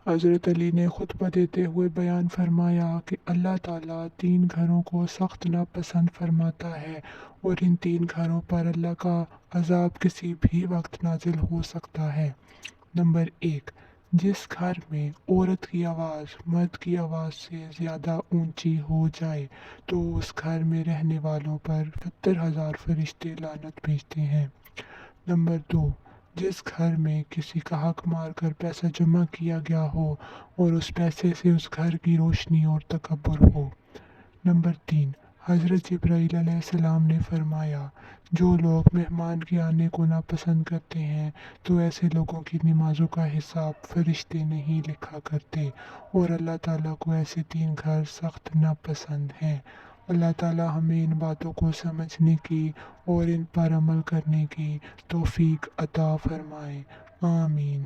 حضرت علی نے خطبہ دیتے ہوئے بیان فرمایا کہ اللہ تعالیٰ 3 گھروں کو سخت ناپسند فرماتا ہے اور ان 3 گھروں پر اللہ کا عذاب کسی بھی وقت نازل ہو سکتا ہے۔ نمبر 1، جس گھر میں عورت کی آواز مرد کی آواز سے زیادہ اونچی ہو جائے تو اس گھر میں رہنے والوں پر 70,000 فرشتے لعنت بھیجتے ہیں۔ نمبر 2، جس گھر میں کسی کا حق مار کر پیسہ جمع کیا گیا ہو اور اس پیسے سے اس گھر کی روشنی اور تکبر ہو۔ نمبر 3، حضرت جبرائیل علیہ السلام نے فرمایا، جو لوگ مہمان کے آنے کو ناپسند کرتے ہیں تو ایسے لوگوں کی نمازوں کا حساب فرشتے نہیں لکھا کرتے، اور اللہ تعالیٰ کو ایسے 3 گھر سخت ناپسند ہیں۔ اللہ تعالیٰ ہمیں ان باتوں کو سمجھنے کی اور ان پر عمل کرنے کی توفیق عطا فرمائے، آمین۔